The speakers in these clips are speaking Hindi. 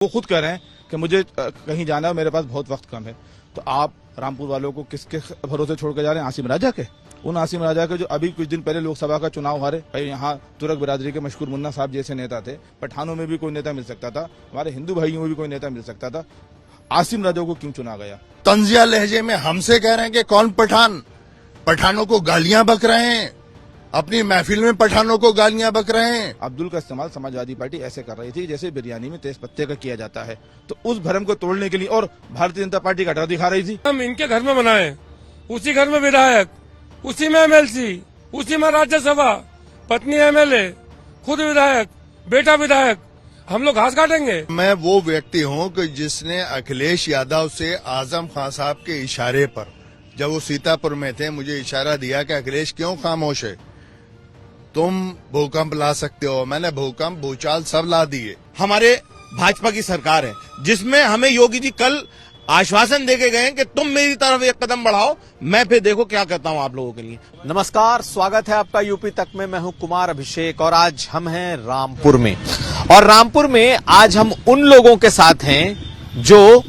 वो खुद कह रहे हैं कि मुझे कहीं जाना है, मेरे पास बहुत वक्त कम है। तो आप रामपुर वालों को किसके भरोसे छोड़ के जा रहे हैं? आसिम राजा के, उन आसिम राजा के जो अभी कुछ दिन पहले लोकसभा का चुनाव हारे। भाई यहाँ तुरक बिरादरी के मशहूर मुन्ना साहब जैसे नेता थे, पठानों में भी कोई नेता मिल सकता था, हमारे हिंदू भाइयों में भी कोई नेता मिल सकता था। आसिम राजा को क्यों चुना गया? तंजिया लहजे में हमसे कह रहे हैं कि कौन पठान, पठानों को गालियां बक रहे हैं, अपनी महफिल में पठानों को गालियां बक रहे हैं। अब्दुल का इस्तेमाल समाजवादी पार्टी ऐसे कर रही थी जैसे बिरयानी में तेज पत्ते का किया जाता है, तो उस भरम को तोड़ने के लिए और भारतीय जनता पार्टी का डर दिखा रही थी। हम इनके घर में बनाए, उसी घर में विधायक, उसी में एमएलसी, उसी में राज्यसभा, पत्नी एमएलए, खुद विधायक, बेटा विधायक, हम लोग घास काटेंगे। मैं वो व्यक्ति हूं कि जिसने अखिलेश यादव से आजम खान साहब के इशारे पर, जब वो सीतापुर में थे, मुझे इशारा दिया कि अखिलेश क्यों खामोश है, तुम भूकंप ला सकते हो। मैंने भूकंप भूचाल सब ला दिए। हमारे भाजपा की सरकार है जिसमें हमें योगी जी कल आश्वासन देके गए कि तुम मेरी तरफ एक कदम बढ़ाओ, मैं फिर देखो क्या कहता हूं आप लोगों के लिए। नमस्कार, स्वागत है आपका यूपी तक में। मैं हूं कुमार अभिषेक और आज हम हैं रामपुर में। और रामपुर में आज हम उन लोगों के साथ हैं जो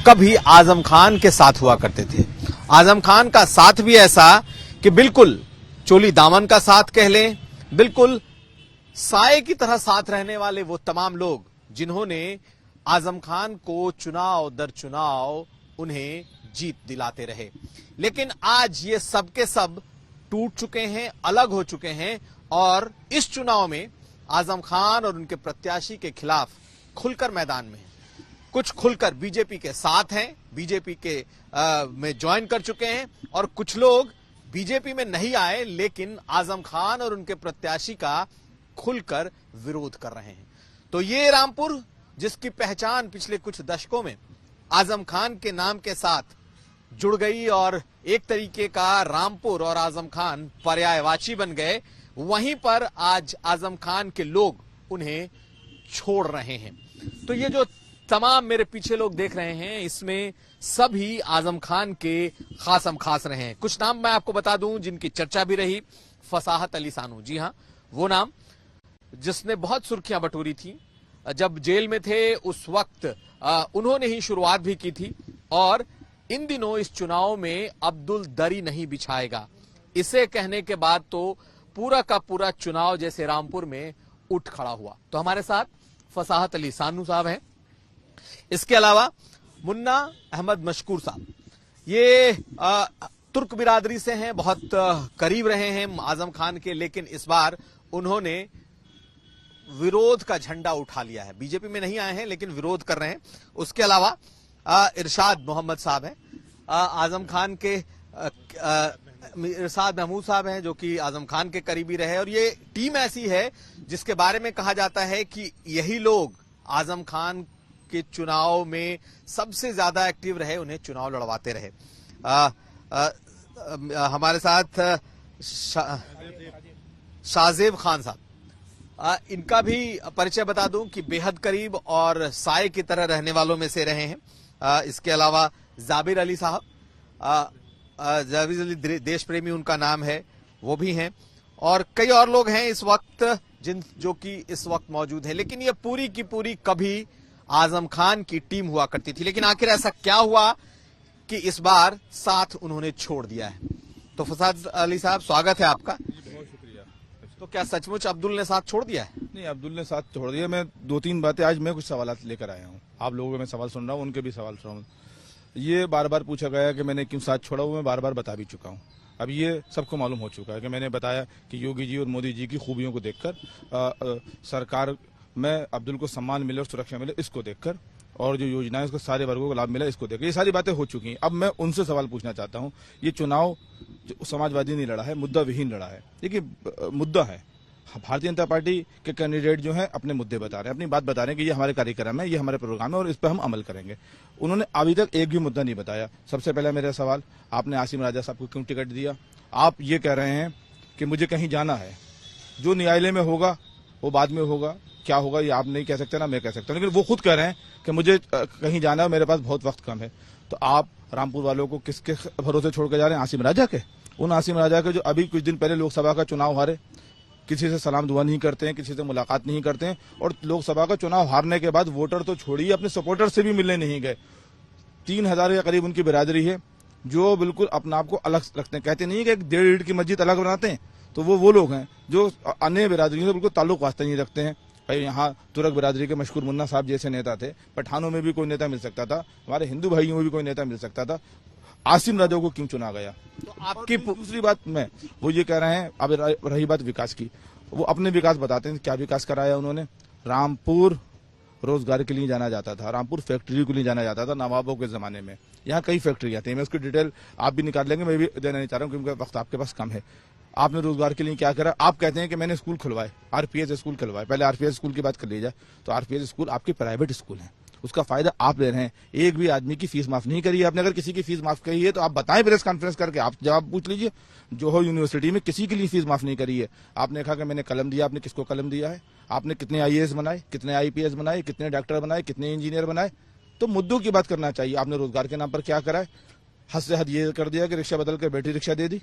कभी आजम खान के साथ हुआ करते थे। आजम खान का साथ भी ऐसा कि बिल्कुल चोली दामन का साथ कह लें, बिल्कुल साए की तरह साथ रहने वाले वो तमाम लोग जिन्होंने आजम खान को चुनाव दर चुनाव उन्हें जीत दिलाते रहे। लेकिन आज ये सब के सब टूट चुके हैं, अलग हो चुके हैं और इस चुनाव में आजम खान और उनके प्रत्याशी के खिलाफ खुलकर मैदान में हैं। कुछ खुलकर बीजेपी के साथ हैं, बीजेपी के में ज्वाइन कर चुके हैं और कुछ लोग बीजेपी में नहीं आए लेकिन आजम खान और उनके प्रत्याशी का खुलकर विरोध कर रहे हैं। तो ये रामपुर जिसकी पहचान पिछले कुछ दशकों में आजम खान के नाम के साथ जुड़ गई और एक तरीके का रामपुर और आजम खान पर्यायवाची बन गए, वहीं पर आज आजम खान के लोग उन्हें छोड़ रहे हैं। तो ये जो तमाम मेरे पीछे लोग देख रहे हैं, इसमें सभी आजम खान के खासम खास रहे हैं। कुछ नाम मैं आपको बता दूं जिनकी चर्चा भी रही। फसाहत अली सानू, जी हां, वो नाम जिसने बहुत सुर्खियां बटोरी थी। जब जेल में थे उस वक्त उन्होंने ही शुरुआत भी की थी और इन दिनों इस चुनाव में अब्दुल दरी नहीं बिछाएगा, इसे कहने के बाद तो पूरा का पूरा चुनाव जैसे रामपुर में उठ खड़ा हुआ। तो हमारे साथ फसाहत अली सानू साहब हैं। इसके अलावा मुन्ना अहमद मशकूर साहब, ये तुर्क बिरादरी से हैं, बहुत करीब रहे हैं आजम खान के, लेकिन इस बार उन्होंने विरोध का झंडा उठा लिया है। बीजेपी में नहीं आए हैं लेकिन विरोध कर रहे हैं। उसके अलावा इरशाद मोहम्मद साहब हैं, आजम खान के इरशाद महमूद साहब हैं जो कि आजम खान के करीबी रहे। और ये टीम ऐसी है जिसके बारे में कहा जाता है कि यही लोग आजम खान के चुनाव में सबसे ज्यादा एक्टिव रहे, उन्हें चुनाव लड़वाते रहे। हमारे साथ शाहजेब खान साहब, इनका भी परिचय बता दूं कि बेहद करीब और साए की तरह रहने वालों में से रहे हैं। इसके अलावा जाबिर अली साहब, जाबिर अली देश प्रेमी उनका नाम है, वो भी हैं और कई और लोग हैं इस वक्त जो कि इस वक्त मौजूद हैं। लेकिन ये पूरी की पूरी कभी आजम खान की टीम हुआ करती थी, लेकिन आखिर ऐसा क्या हुआ कि इस बार साथ उन्होंने छोड़ दिया है। तो फसाद अली साहब, स्वागत है आपका। बहुत शुक्रिया। तो क्या सचमुच अब्दुल ने साथ छोड़ दिया है? नहीं, अब्दुल ने साथ छोड़ दिया। मैं दो तीन बातें आज मैं कुछ सवाल लेकर आया हूँ, आप लोगों के मैं सवाल सुन रहा हूँ, उनके भी सवाल सुन रहा हूँ। ये बार बार पूछा गया कि मैंने क्यों साथ छोड़ा, वो मैं बार बार बता भी चुका हूँ। अब ये सबको मालूम हो चुका है कि मैंने बताया कि योगी जी और मोदी जी की खूबियों को देखकर, सरकार में अब्दुल को सम्मान मिले और सुरक्षा मिले इसको देखकर, और जो योजनाएं उसको सारे वर्गों को लाभ मिला इसको देखकर, ये सारी बातें हो चुकी हैं। अब मैं उनसे सवाल पूछना चाहता हूं, ये चुनाव समाजवादी नहीं लड़ा है, मुद्दा विहीन लड़ा है। देखिए मुद्दा है, भारतीय जनता पार्टी के कैंडिडेट जो है अपने मुद्दे बता रहे हैं, अपनी बात बता रहे हैं कि ये हमारे कार्यक्रम है, ये हमारे प्रोग्राम है और इस पर हम अमल करेंगे। उन्होंने अभी तक एक भी मुद्दा नहीं बताया। सबसे पहला मेरा सवाल, आपने आसिम राजा साहब को क्यों टिकट दिया? आप ये कह रहे हैं कि मुझे कहीं जाना है, जो न्यायालय में होगा वो बाद में होगा, क्या होगा ये आप नहीं कह सकते ना मैं कह सकता हूं, लेकिन वो खुद कह रहे हैं कि मुझे कहीं जाना है, मेरे पास बहुत वक्त कम है। तो आप रामपुर वालों को किसके भरोसे छोड़ के जा रहे हैं? आसिम राजा के, उन आसिम राजा के जो अभी कुछ दिन पहले लोकसभा का चुनाव हारे। किसी से सलाम दुआ नहीं करते हैं, किसी से मुलाकात नहीं करते हैं, और लोकसभा का चुनाव हारने के बाद वोटर तो छोड़िए, अपने सपोर्टर से भी मिलने नहीं गए। 3000 के करीब उनकी बिरादरी है जो बिल्कुल अपने आप को अलग रखते हैं। कहते नहीं है कि एक 1.5 ईंट की मस्जिद अलग बनाते हैं, तो वो लोग हैं जो अन्य बिरादरियों से बिल्कुल ताल्लुक वास्ता नहीं रखते हैं। भाई यहाँ तुर्क बिरादरी के मशहूर मुन्ना साहब जैसे नेता थे, पठानों में भी कोई नेता मिल सकता था, हमारे हिंदू भाइयों में भी कोई नेता मिल सकता था। आसिम राजा को क्यों चुना गया? तो आपकी दूसरी बात में वो ये कह रहे हैं, अब रही बात विकास की, वो अपने विकास बताते हैं क्या विकास कराया उन्होंने। रामपुर रोजगार के लिए जाना जाता था, रामपुर फैक्ट्री के लिए जाना जाता था नवाबों के जमाने में। यहाँ कई फैक्ट्रियां थी, मैं उसकी डिटेल आप भी निकाल लेंगे, मैं भी देना नहीं चाह रहा हूँ क्योंकि वक्त आपके पास कम है। आपने रोजगार के लिए क्या करा? आप कहते हैं कि मैंने स्कूल खुलवाए, आरपीएस स्कूल खुलवाए। पहले आरपीएस स्कूल की बात कर ली जाए तो आरपीएस स्कूल आपके प्राइवेट स्कूल हैं, उसका फायदा आप ले रहे हैं। एक भी आदमी की फीस माफ नहीं करी है आपने। अगर किसी की फीस माफ करी है तो आप बताएं प्रेस कॉन्फ्रेंस करके, आप जवाब पूछ लीजिए। जोहो यूनिवर्सिटी में किसी के लिए फीस माफ नहीं करी है। आपने कहा कि मैंने कलम दिया, आपने किसको कलम दिया है? आपने कितने आईएएस बनाए, कितने आईपीएस बनाए, कितने डॉक्टर बनाए, कितने इंजीनियर बनाए? तो मुद्दों की बात करना चाहिए। आपने रोजगार के नाम पर क्या करा है? हद से हद ये कर दिया कि रिक्शा बदल कर बैटरी रिक्शा दे दी,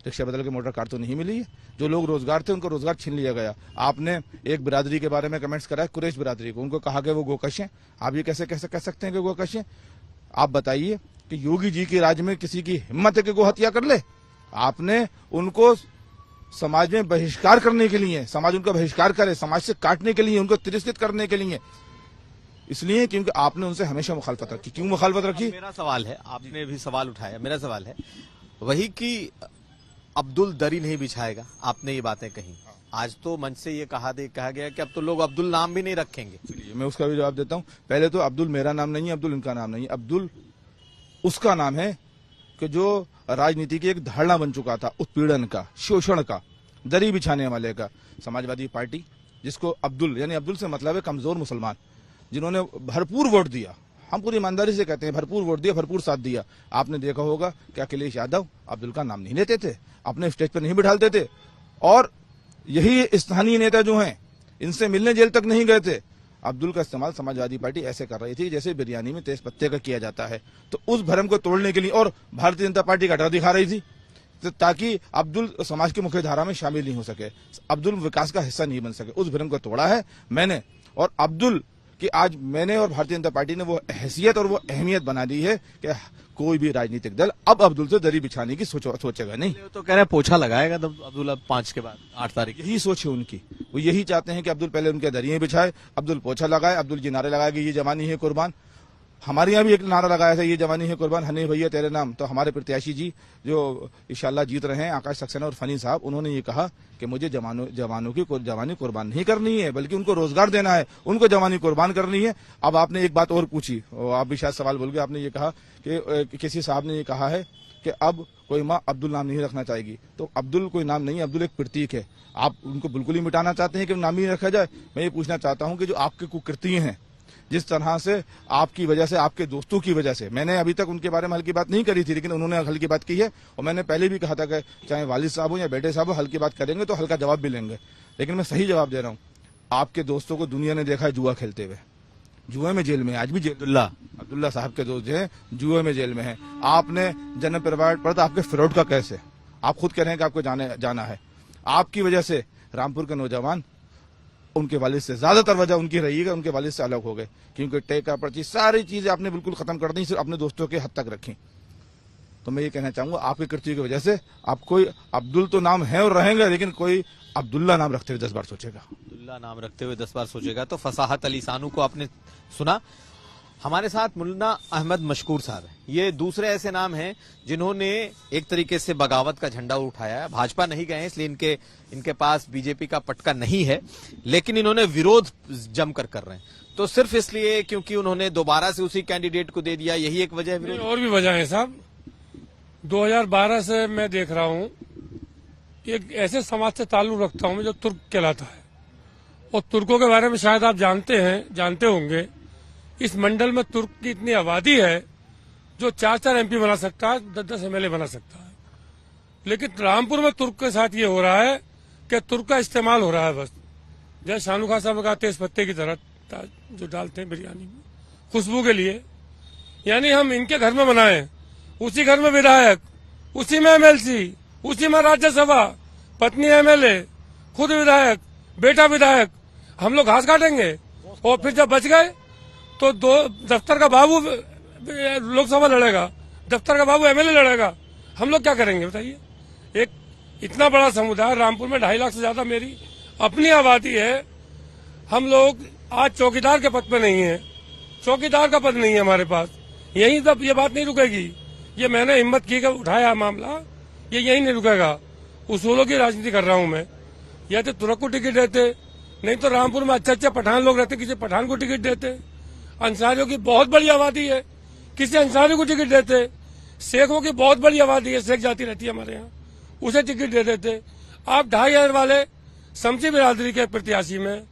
रिक्शा बदल के मोटर कार तो नहीं मिली है। जो लोग रोजगार थे उनको रोजगार छीन लिया गया। आपने एक बिरादरी के बारे में कमेंट्स करा है, कुरैश बिरादरी को, उनको कहा कि वो गोकश हैं। आप ये कैसे कह सकते हैं कि गोकश हैं? आप बताइए कि योगी जी के राज में किसी की हिम्मत है कि गो हत्या कर ले? आपने उनको समाज में बहिष्कार करने के लिए, समाज उनका बहिष्कार करे, समाज से काटने के लिए, उनको तिरस्कृत करने के लिए, इसलिए क्योंकि आपने उनसे हमेशा मुखालफत रखी। क्यों मुखालफत रखी? मेरा सवाल है, आपने भी सवाल उठाया, मेरा सवाल है वही कि अब्दुल दरी नहीं बिछाएगा, आपने ये बातें कही। आज तो मंच से ये कहा गया कि अब तो लोग अब्दुल नाम भी नहीं रखेंगे। चलिए मैं उसका भी जवाब देता हूं। पहले तो अब्दुल मेरा नाम नहीं है, अब्दुल इनका नाम नहीं है। अब्दुल उसका नाम है कि जो राजनीति की एक धारणा बन चुका था, उत्पीड़न का, शोषण का, दरी बिछाने वाले का। समाजवादी पार्टी जिसको अब्दुल, यानी अब्दुल से मतलब है कमजोर मुसलमान, जिन्होंने भरपूर वोट दिया, हम पूरी ईमानदारी से कहते हैं भरपूर वोट दिया, भरपूर साथ दिया। आपने देखा होगा कि अखिलेश यादव अब्दुल का नाम नहीं लेते थे, अपने स्टेज पर नहीं बिठाते थे, और यही स्थानीय नेता जो हैं इनसे मिलने जेल तक नहीं गए थे। अब्दुल का इस्तेमाल समाजवादी पार्टी ऐसे कर रही थी जैसे बिरयानी में तेज पत्ते का किया जाता है। तो उस भ्रम को तोड़ने के लिए, और भारतीय जनता पार्टी का डर दिखा रही थी ताकि अब्दुल समाज की मुख्य धारा में शामिल नहीं हो सके, अब्दुल विकास का हिस्सा नहीं बन सके। उस भ्रम को तोड़ा है मैंने, और अब्दुल कि आज मैंने और भारतीय जनता पार्टी ने वो हैसियत और वो अहमियत बना दी है कि कोई भी राजनीतिक दल अब अब्दुल से दरी बिछाने की सोचेगा नहीं। तो कह रहे हैं पोछा लगाएगा अब्दुल अब 5 के बाद 8 तारीख। यही सोच है उनकी, वो यही चाहते हैं कि अब्दुल पहले उनके दरिये बिछाए, अब्दुल पोछा लगाए, अब्दुल जी नारे लगाए कि ये जवानी है कुर्बान। हमारे यहाँ भी एक नारा लगाया था, ये जवानी है कुर्बान, हने भैया तेरे नाम। तो हमारे प्रत्याशी जी जो इंशाल्लाह जीत रहे हैं, आकाश सक्सेना और फनी साहब, उन्होंने ये कहा कि मुझे जवानों की जवानी कुर्बान नहीं करनी है, बल्कि उनको रोजगार देना है, उनको जवानी कुर्बान करनी है। अब आपने एक बात और पूछी, आप भी शायद सवाल बोल गए, आपने ये कहा कि किसी साहब ने ये कहा है कि अब कोई माँ अब्दुल नाम नहीं रखना चाहेगी। तो अब्दुल कोई नाम नहीं है, अब्दुल एक प्रतीक है। आप उनको बिल्कुल ही मिटाना चाहते हैं कि नाम ही रखा जाए? मैं ये पूछना चाहता हूँ कि जो आपके कुकृतियां हैं, जिस तरह से आपकी वजह से, आपके दोस्तों की वजह से, मैंने अभी तक उनके बारे में हल्की बात नहीं करी थी, लेकिन उन्होंने हल्की बात की है। और मैंने पहले भी कहा था कि चाहे वालिद साहब हो या बेटे साहब हो, हल्की बात करेंगे तो हल्का जवाब भी लेंगे। लेकिन मैं सही जवाब दे रहा हूँ। आपके दोस्तों को दुनिया ने देखा है जुआ खेलते हुए, जुए में जेल में, आज भी अब्दुल्ला साहब के दोस्त जो है जुए में जेल में है। आपने जन्म प्रमाण पत्र आपके फ्रॉड का कैसे, आप खुद कह रहे हैं कि आपको जाना है। आपकी वजह से रामपुर के नौजवान उनके वालिद से, ज्यादातर वजह उनकी रही है, उनके वालिद से अलग हो गए, क्योंकि टेका पर्ची सारी चीजें आपने बिल्कुल खत्म कर दी, सिर्फ अपने दोस्तों के हद तक रखी। तो मैं ये कहना चाहूंगा आपके कृत्य की वजह से आप कोई अब्दुल तो नाम है और रहेंगे, लेकिन कोई अब्दुल्ला नाम रखते हुए 10 बार सोचेगा। अब्दुल्ला नाम रखते हुए 10 बार सोचेगा। तो फसाहत अली सानू को आपने सुना। हमारे साथ मुन्ना अहमद मशकूर साहब हैं। ये दूसरे ऐसे नाम हैं जिन्होंने एक तरीके से बगावत का झंडा उठाया है। भाजपा नहीं गए हैं इसलिए इनके पास बीजेपी का पटका नहीं है, लेकिन इन्होंने विरोध जमकर कर रहे हैं। तो सिर्फ इसलिए क्योंकि उन्होंने दोबारा से उसी कैंडिडेट को दे दिया, यही एक वजह है? और भी वजह है साहब। 2012 से मैं देख रहा हूँ, एक ऐसे समाज से ताल्लुक रखता हूँ जो तुर्क कहलाता है, और तुर्कों के बारे में शायद आप जानते होंगे। इस मंडल में तुर्क की इतनी आबादी है जो 4-4 एमपी बना सकता है, 10-10 एमएलए बना सकता है। लेकिन रामपुर में तुर्क के साथ ये हो रहा है कि तुर्क का इस्तेमाल हो रहा है बस। जैसे शानू खान साहब ने कहा, तेज पत्ते की तरह जो डालते हैं बिरयानी में खुशबू के लिए, यानी हम इनके घर में बनाए, उसी घर में विधायक, उसी में एमएलसी, उसी में राज्यसभा, पत्नी एमएलए, खुद विधायक, बेटा विधायक, हम लोग घास काटेंगे। और फिर जब बच गए तो दो दफ्तर का बाबू लोकसभा लड़ेगा, दफ्तर का बाबू एमएलए लड़ेगा, हम लोग क्या करेंगे बताइए। एक इतना बड़ा समुदाय, रामपुर में 2.5 लाख से ज्यादा मेरी अपनी आबादी है। हम लोग आज चौकीदार के पद पे नहीं है, चौकीदार का पद नहीं है हमारे पास। यहीं तब ये बात नहीं रुकेगी। ये मैंने हिम्मत की कर उठाया मामला, ये यहीं नहीं रुकेगा। उसूलों की राजनीति कर रहा हूं मैं। या तो तुरक को टिकट देते, नहीं तो रामपुर में अच्छे पठान लोग रहते, किसी पठान को टिकट देते। अंसारियों की बहुत बड़ी आबादी है, किसी अंसारी को टिकट देते। शेखों की बहुत बड़ी आबादी है, शेख जाति रहती है हमारे यहाँ, उसे टिकट दे देते। आप 2,500 वाले समसी बिरादरी के प्रत्याशी में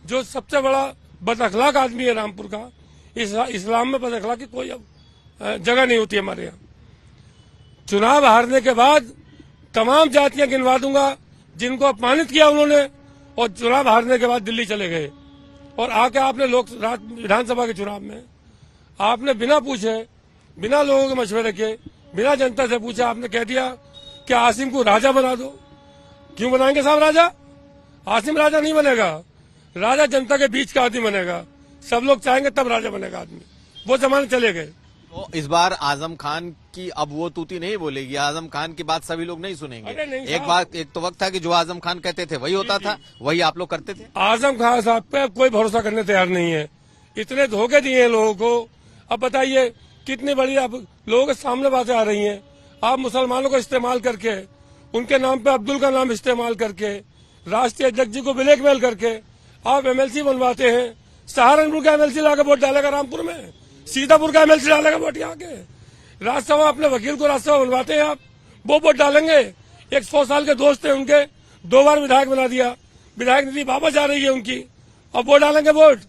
जो सबसे बड़ा बदअखलाक आदमी है रामपुर का, इस्लाम में बदअखलाक की कोई जगह नहीं होती हमारे यहाँ। चुनाव हारने के बाद तमाम जातियां गिनवा दूंगा जिनको अपमानित किया उन्होंने, और चुनाव हारने के बाद दिल्ली चले गए। और आके आपने विधानसभा के चुनाव में आपने बिना पूछे, बिना लोगों के मशवरे के, बिना जनता से पूछे आपने कह दिया कि आसिम को राजा बना दो। क्यों बनाएंगे साहब राजा? आसिम राजा नहीं बनेगा, राजा जनता के बीच का आदमी बनेगा। सब लोग चाहेंगे तब राजा बनेगा आदमी। वो जमाने चले गए। तो इस बार आजम खान की अब वो तूती नहीं बोलेगी, आजम खान की बात सभी लोग नहीं सुनेंगे। एक तो वक्त था कि जो आजम खान कहते थे वही होता था, वही आप लोग करते थे। आजम खान साहब पे कोई भरोसा करने तैयार नहीं है। इतने धोखे दिए हैं लोगों को। अब बताइए कितनी बड़ी अब लोगों के सामने बातें आ रही हैं। आप मुसलमानों को इस्तेमाल करके, उनके नाम पे अब्दुल का नाम इस्तेमाल करके, राष्ट्रीय अध्यक्ष जी को ब्लैकमेल करके आप एमएलसी बनवाते हैं। सहारनपुर का एमएलसी लाकर वोट डालेगा रामपुर में, सीतापुर का एमएलसी डालेगा वोट यहाँ के। राज्यसभा अपने वकील को राज्यसभा बनवाते हैं आप, वो वोट डालेंगे। 100 साल के दोस्त थे उनके, 2 बार विधायक बना दिया, विधायक नीति वापस जा रही है उनकी, अब वो डालेंगे वोट।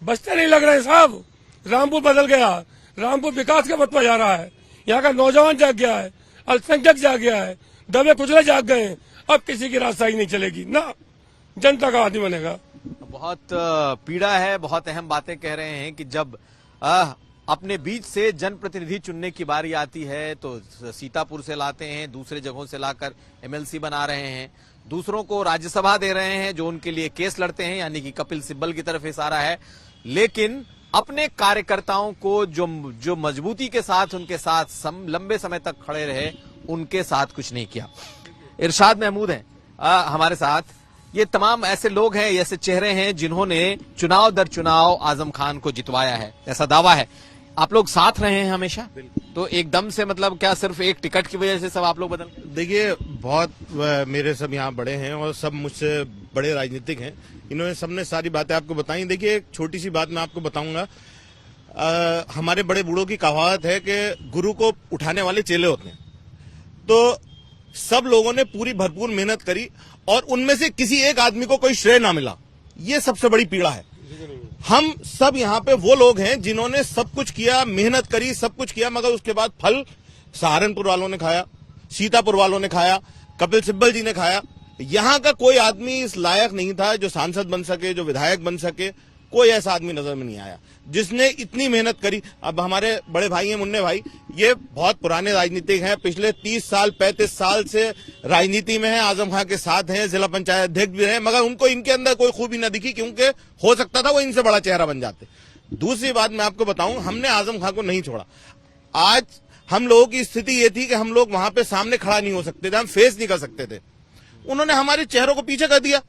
बचते नहीं लग रहे साहब। रामपुर बदल गया, रामपुर विकास के पथ पर जा रहा है। यहाँ का नौजवान जाग गया है, अल्पसंख्यक जाग गया है, दबे कुचले जाग गए हैं। अब किसी की राजशाही नहीं चलेगी ना, जनता का आदमी बनेगा। बहुत पीड़ा है, बहुत अहम बातें कह रहे हैं कि जब अपने बीच से जनप्रतिनिधि चुनने की बारी आती है तो सीतापुर से लाते हैं, दूसरे जगहों से लाकर एमएलसी बना रहे हैं, दूसरों को राज्यसभा दे रहे हैं जो उनके लिए केस लड़ते हैं, यानी कि कपिल सिब्बल की तरफ इशारा है। लेकिन अपने कार्यकर्ताओं को जो मजबूती के साथ उनके साथ लंबे समय तक खड़े रहे, उनके साथ कुछ नहीं किया। इरशाद महमूद हैं हमारे साथ। ये तमाम ऐसे लोग हैं, ऐसे चेहरे हैं जिन्होंने चुनाव दर चुनाव आजम खान को जितवाया है, ऐसा दावा है। आप लोग साथ रहे हैं हमेशा, तो एकदम से मतलब क्या सिर्फ एक टिकट की वजह से सब आप लोग बदल? देखिए, बहुत मेरे सब यहाँ बड़े हैं और सब मुझसे बड़े राजनीतिक हैं। इन्होंने सबने सारी बातें आपको बताई। देखिए, एक छोटी सी बात मैं आपको बताऊंगा। हमारे बड़े बूढ़ों की कहावत है कि गुरु को उठाने वाले चेले होते हैं। तो सब लोगों ने पूरी भरपूर मेहनत करी और उनमें से किसी एक आदमी को कोई श्रेय ना मिला। ये सबसे बड़ी पीड़ा है। हम सब यहाँ पे वो लोग हैं जिन्होंने सब कुछ किया, मेहनत करी, सब कुछ किया, मगर उसके बाद फल सहारनपुर वालों ने खाया, सीतापुर वालों ने खाया, कपिल सिब्बल जी ने खाया। यहाँ का कोई आदमी इस लायक नहीं था जो सांसद बन सके, जो विधायक बन सके। कोई ऐसा आदमी नजर में नहीं आया जिसने इतनी मेहनत करी। अब हमारे बड़े भाई हैं मुन्ने भाई, ये बहुत पुराने राजनीतिक हैं, पिछले 30 साल 35 साल से राजनीति में हैं, आजम खान के साथ हैं, जिला पंचायत अध्यक्ष भी रहे, मगर उनको इनके अंदर कोई खूबी न दिखी, क्योंकि हो सकता था वो इनसे बड़ा चेहरा बन जाते। दूसरी बात मैं आपको बताऊं, हमने आजम खान को नहीं छोड़ा। आज हम लोगों की स्थिति ये थी कि हम लोग वहां पे सामने खड़ा नहीं हो सकते थे, हम फेस नहीं कर सकते थे। उन्होंने हमारे चेहरों को पीछे कर दिया,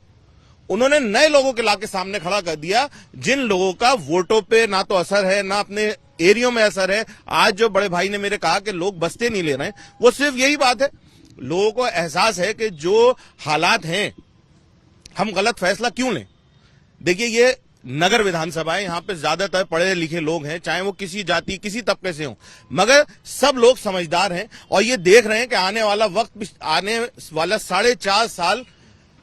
उन्होंने नए लोगों के लाके सामने खड़ा कर दिया, जिन लोगों का वोटों पे ना तो असर है, ना अपने एरियो में असर है। आज जो बड़े भाई ने मेरे कहा कि लोग बस्ते नहीं ले रहे हैं, वो सिर्फ यही बात है, लोगों को एहसास है कि जो हालात हैं हम गलत फैसला क्यों लें। देखिए, ये नगर विधानसभा है, यहाँ पे ज्यादातर पढ़े लिखे लोग हैं, चाहे वो किसी जाति किसी तबके से हों, मगर सब लोग समझदार हैं और ये देख रहे हैं कि आने वाला वक्त, आने वाला 4.5 साल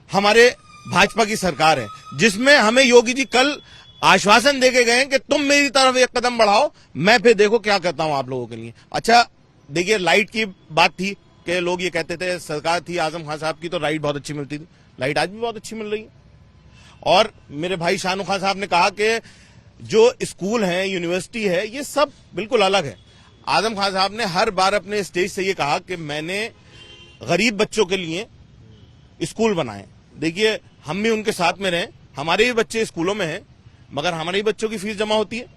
हमारे भाजपा की सरकार है, जिसमें हमें योगी जी कल आश्वासन देके गए कि तुम मेरी तरफ एक कदम बढ़ाओ, मैं फिर देखो क्या करता हूं आप लोगों के लिए। अच्छा, देखिए, लाइट की बात थी कि लोग ये कहते थे सरकार थी आजम खान साहब की तो लाइट बहुत अच्छी मिलती थी। लाइट आज भी बहुत अच्छी मिल रही है। और मेरे भाई शाहनू खान साहब ने कहा कि जो स्कूल है, यूनिवर्सिटी है, ये सब बिल्कुल अलग है। आजम खान साहब ने हर बार अपने स्टेज से ये कहा कि मैंने गरीब बच्चों के लिए स्कूल बनाए, देखिए हम भी उनके साथ में रहे, हमारे भी बच्चे स्कूलों में हैं, मगर हमारे भी बच्चों की फीस जमा होती है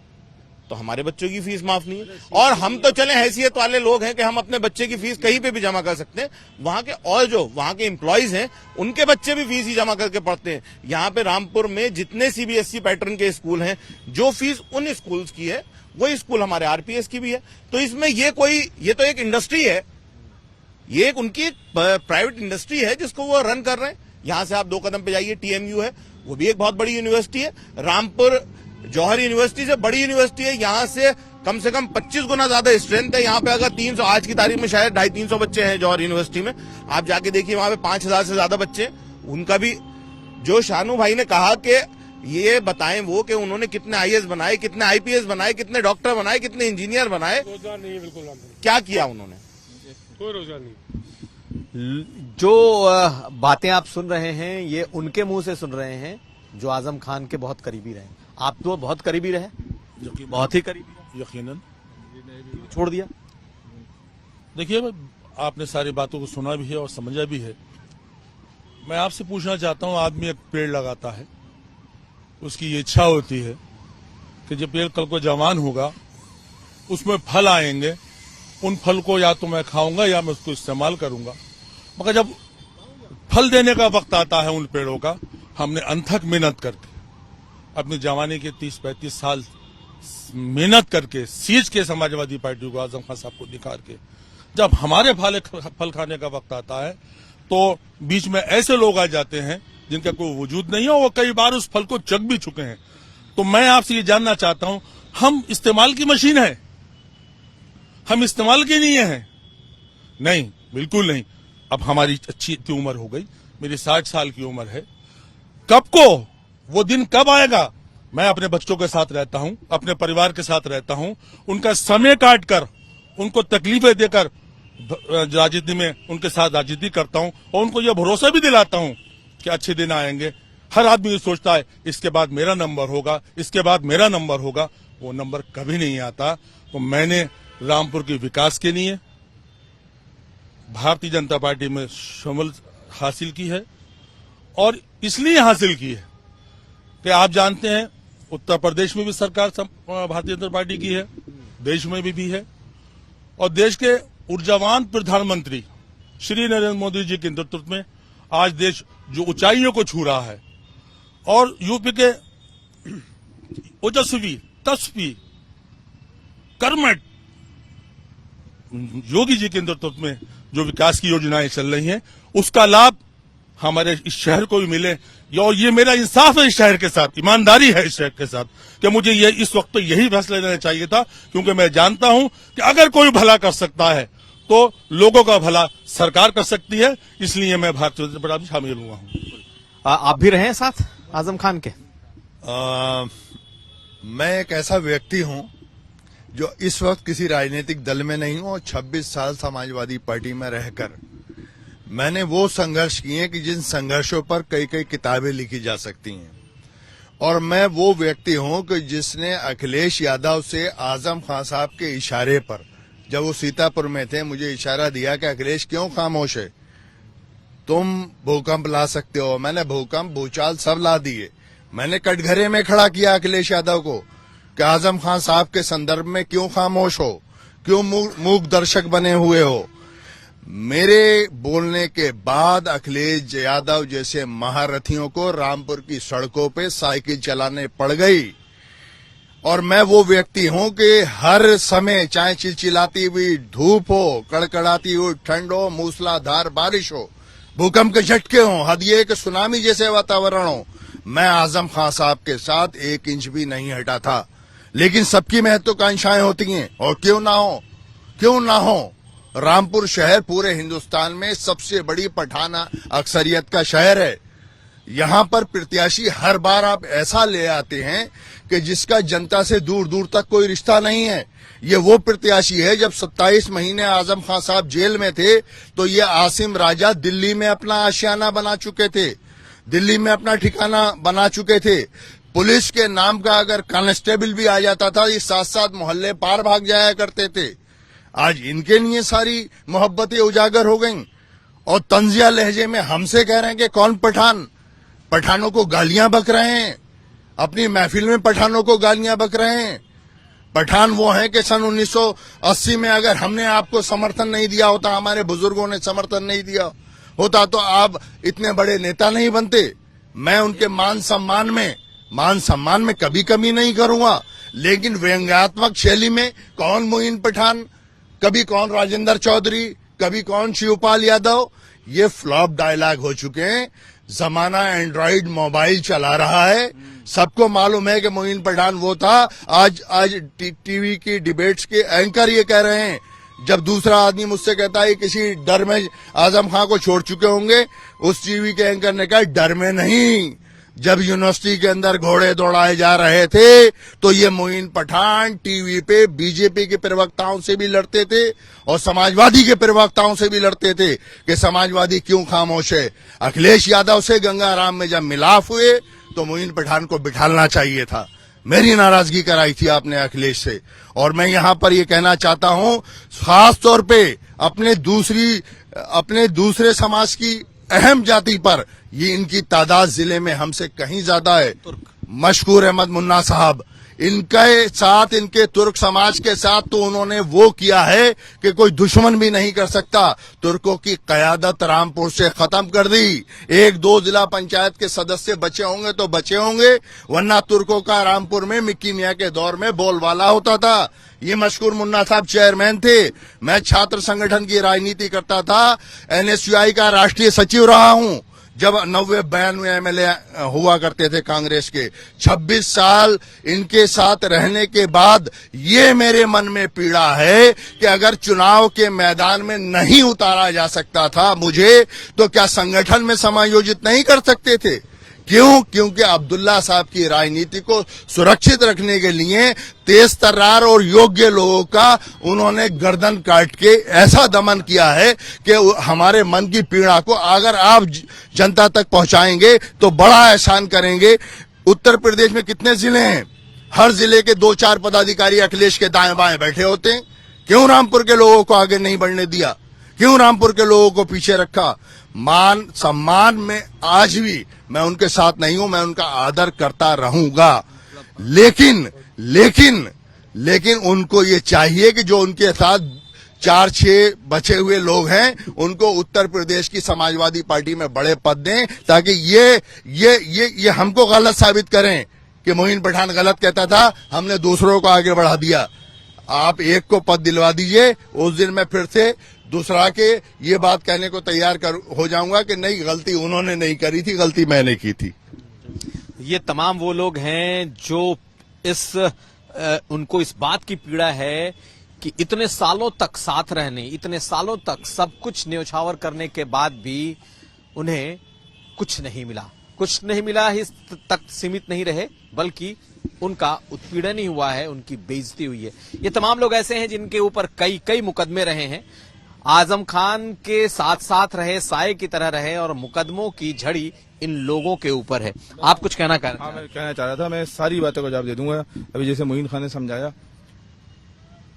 तो हमारे बच्चों की फीस माफ नहीं है। और हम तो चले हैसियत वाले लोग हैं कि हम अपने बच्चे की फीस कहीं पे भी जमा कर सकते हैं। वहां के और जो वहां के एम्प्लॉयज हैं उनके बच्चे भी फीस ही जमा करके पढ़ते हैं। यहाँ पे रामपुर में जितने सीबीएसई पैटर्न के स्कूल हैं, जो फीस उन स्कूल्स की है वही स्कूल हमारे आरपीएस की भी है। तो इसमें ये तो एक इंडस्ट्री है, ये एक उनकी प्राइवेट इंडस्ट्री है जिसको वो रन कर रहे हैं। यहां से आप 2 कदम पे जाइए, टीएमयू है, वो भी एक बहुत बड़ी यूनिवर्सिटी है। रामपुर जौहर यूनिवर्सिटी से बड़ी यूनिवर्सिटी है, यहां से कम 25 गुना ज्यादा स्ट्रेंथ है। यहाँ पे अगर 300 आज की तारीख में शायद 250-300 बच्चे हैं जौहर यूनिवर्सिटी में, आप जाके देखिए वहां पे 5000 से ज्यादा बच्चे हैं। उनका भी जो शानू भाई ने कहा कि ये बताएं वो कि उन्होंने कितने आईएएस बनाए, कितने आईपीएस बनाए, कितने डॉक्टर बनाए, कितने इंजीनियर बनाए, रोजगार नहीं है बिल्कुल, क्या किया उन्होंने, कोई रोजगार नहीं। जो बातें आप सुन रहे हैं ये उनके मुंह से सुन रहे हैं जो आजम खान के बहुत करीबी रहे। आप तो बहुत करीबी रहे, बहुत ही करीबी, यकीनन छोड़ दिया। देखिए आपने सारी बातों को सुना भी है और समझा भी है। मैं आपसे पूछना चाहता हूं, आदमी एक पेड़ लगाता है, उसकी ये इच्छा होती है कि जब पेड़ कल को जवान होगा उसमें फल आएंगे, उन फल को या तो मैं खाऊंगा या मैं उसको इस्तेमाल करूंगा। मगर जब फल देने का वक्त आता है उन पेड़ों का, हमने अनथक मेहनत करके अपनी जवानी के 30-35 साल मेहनत करके सींच के समाजवादी पार्टी को, आजम खान साहब को निखार के, जब हमारे फल खाने का वक्त आता है तो बीच में ऐसे लोग आ जाते हैं जिनका कोई वजूद नहीं है, वो कई बार उस फल को चख भी चुके हैं। तो मैं आपसे ये जानना चाहता हूं, हम इस्तेमाल की मशीन है, हम इस्तेमाल के नहीं है? नहीं, बिल्कुल नहीं। अब हमारी अच्छी इतनी उम्र हो गई, मेरी 60 साल की उम्र है, कब को वो दिन कब आएगा? मैं अपने बच्चों के साथ रहता हूं, अपने परिवार के साथ रहता हूं, उनका समय काट कर, उनको तकलीफें देकर राजनीति में उनके साथ राजनीति करता हूं और उनको यह भरोसा भी दिलाता हूं कि अच्छे दिन आएंगे। हर आदमी ये सोचता है इसके बाद मेरा नंबर होगा, इसके बाद मेरा नंबर होगा, वो नंबर कभी नहीं आता। तो मैंने रामपुर के विकास के लिए भारतीय जनता पार्टी में शमूल हासिल की है और इसलिए हासिल की है कि आप जानते हैं उत्तर प्रदेश में भी सरकार भारतीय जनता पार्टी की है, देश में भी है, और देश के ऊर्जावान प्रधानमंत्री श्री नरेंद्र मोदी जी के नेतृत्व में आज देश जो ऊंचाइयों को छू रहा है और यूपी के ओजस्वी तस्वी कर्मठ योगी जी के नेतृत्व में जो विकास की योजनाएं चल रही हैं, उसका लाभ हमारे इस शहर को भी मिले। और ये मेरा इंसाफ है इस शहर के साथ, ईमानदारी है इस शहर के साथ कि मुझे ये इस वक्त तो यही फैसला लेना चाहिए था, क्योंकि मैं जानता हूं कि अगर कोई भला कर सकता है तो लोगों का भला सरकार कर सकती है। इसलिए मैं भारतीय जनता पार्टी में शामिल हुआ हूं। आप भी रहे साथ आजम खान के? मैं एक ऐसा व्यक्ति हूं जो इस वक्त किसी राजनीतिक दल में नहीं हूं और 26 साल समाजवादी पार्टी में रहकर मैंने वो संघर्ष किए कि जिन संघर्षों पर कई कई किताबें लिखी जा सकती हैं। और मैं वो व्यक्ति हूं कि जिसने अखिलेश यादव से आजम खान साहब के इशारे पर, जब वो सीतापुर में थे, मुझे इशारा दिया कि अखिलेश क्यों खामोश है, तुम भूकंप ला सकते हो। मैंने भूकंप भूचाल सब ला दिए। मैंने कटघरे में खड़ा किया अखिलेश यादव को कि आजम खान साहब के संदर्भ में क्यों खामोश हो, क्यों मूक दर्शक बने हुए हो। मेरे बोलने के बाद अखिलेश यादव जैसे महारथियों को रामपुर की सड़कों पे साइकिल चलाने पड़ गई। और मैं वो व्यक्ति हूं कि हर समय, चाहे चिलचिलाती हुई धूप हो, कड़कड़ाती हुई ठंड हो, मूसलाधार बारिश हो, भूकंप के झटके हो, हदिये के सुनामी जैसे वातावरण हो, मैं आजम खान साहब के साथ 1 इंच भी नहीं हटा था। लेकिन सबकी महत्वाकांक्षाएं होती हैं, और क्यों ना हो। रामपुर शहर पूरे हिंदुस्तान में सबसे बड़ी पठान अक्सरियत का शहर है। यहां पर प्रत्याशी हर बार आप ऐसा ले आते हैं कि जिसका जनता से दूर दूर तक कोई रिश्ता नहीं है। ये वो प्रत्याशी है, जब 27 महीने आजम खान साहब जेल में थे तो ये आसिम राजा दिल्ली में अपना आशियाना बना चुके थे, दिल्ली में अपना ठिकाना बना चुके थे। पुलिस के नाम का अगर कांस्टेबल भी आ जाता था, ये 7-7 मोहल्ले पार भाग जाया करते थे। आज इनके लिए सारी मोहब्बतें उजागर हो गईं और तंजिया लहजे में हमसे कह रहे हैं कि कौन पठान, पठानों को गालियां बक रहे हैं, अपनी महफिल में पठानों को गालियां बक रहे हैं। पठान वो हैं कि सन 1980 में अगर हमने आपको समर्थन नहीं दिया होता, हमारे बुजुर्गों ने समर्थन नहीं दिया होता, तो आप इतने बड़े नेता नहीं बनते। मैं उनके मान सम्मान में कभी कमी नहीं करूंगा, लेकिन व्यंग्यात्मक शैली में कौन मोइन पठान, कभी कौन राजेंद्र चौधरी, कभी कौन शिवपाल यादव, ये फ्लॉप डायलॉग हो चुके हैं। जमाना एंड्रॉइड मोबाइल चला रहा है, सबको मालूम है कि मोइन पठान वो था। आज टीवी की डिबेट्स के एंकर ये कह रहे हैं, जब दूसरा आदमी मुझसे कहता है किसी डर में आजम खां को छोड़ चुके होंगे, उस टीवी के एंकर ने कहा डर में नहीं, जब यूनिवर्सिटी के अंदर घोड़े दौड़ाए जा रहे थे तो ये मोइन पठान टीवी पे बीजेपी के प्रवक्ताओं से भी लड़ते थे और समाजवादी के प्रवक्ताओं से भी लड़ते थे कि समाजवादी क्यों खामोश है। अखिलेश यादव से गंगाराम में जब मिलाप हुए तो मोइन पठान को बिठालना चाहिए था। मेरी नाराजगी कराई थी आपने अखिलेश से, और मैं यहां पर ये कहना चाहता हूं, खास तौर पे अपने दूसरे समाज की अहम जाति पर, ये इनकी तादाद जिले में हमसे कहीं ज्यादा है। मशकूर अहमद मुन्ना साहब, इनके साथ, इनके तुर्क समाज के साथ तो उन्होंने वो किया है कि कोई दुश्मन भी नहीं कर सकता। तुर्कों की कयादत रामपुर से खत्म कर दी। 1-2 जिला पंचायत के सदस्य बचे होंगे तो बचे होंगे, वरना तुर्कों का रामपुर में मिक्की मियां के दौर में बोलबाला होता था। ये मशकूर मुन्ना साहब चेयरमैन थे, मैं छात्र संगठन की राजनीति करता था, एनएसयूआई का राष्ट्रीय सचिव रहा हूं जब 90-92 एमएलए हुआ करते थे कांग्रेस के। 26 साल इनके साथ रहने के बाद ये मेरे मन में पीड़ा है कि अगर चुनाव के मैदान में नहीं उतारा जा सकता था मुझे, तो क्या संगठन में समायोजित नहीं कर सकते थे? क्यों? क्योंकि अब्दुल्ला साहब की राजनीति को सुरक्षित रखने के लिए तेज तर्रार और योग्य लोगों का उन्होंने गर्दन काट के ऐसा दमन किया है कि हमारे मन की पीड़ा को अगर आप जनता तक पहुंचाएंगे तो बड़ा एहसान करेंगे। उत्तर प्रदेश में कितने जिले हैं? हर जिले के 2-4 पदाधिकारी अखिलेश के दाएं बाएं बैठे होते हैं। क्यों रामपुर के लोगों को आगे नहीं बढ़ने दिया? क्यों रामपुर के लोगों को पीछे रखा? मान सम्मान में आज भी मैं उनके साथ नहीं हूं, मैं उनका आदर करता रहूंगा, लेकिन उनको ये चाहिए कि जो उनके साथ 4-6 बचे हुए लोग हैं उनको उत्तर प्रदेश की समाजवादी पार्टी में बड़े पद दें, ताकि ये हमको गलत साबित करें कि मोइन पठान गलत कहता था, हमने दूसरों को आगे बढ़ा दिया। आप एक को पद दिलवा दीजिए, उस दिन मैं फिर से दूसरा के ये बात कहने को तैयार हो जाऊंगा कि नहीं, गलती उन्होंने नहीं करी थी, गलती मैंने की थी। ये तमाम वो लोग हैं जो उनको इस बात की पीड़ा है कि इतने सालों तक साथ रहने, इतने सालों तक सब कुछ न्योछावर करने के बाद भी उन्हें कुछ नहीं मिला, इस तक सीमित नहीं रहे, बल्कि उनका उत्पीड़न ही हुआ है, उनकी बेइज्जती हुई है। ये तमाम लोग ऐसे हैं जिनके ऊपर कई मुकदमे रहे हैं। आजम खान के साथ रहे, साये की तरह रहे, और मुकदमों की झड़ी इन लोगों के ऊपर है। आप कुछ कहना चाह रहे थे? हाँ, मैं कहना चाह रहा था, मैं सारी बातों का जवाब दे दूंगा। अभी जैसे मोइन खान ने समझाया,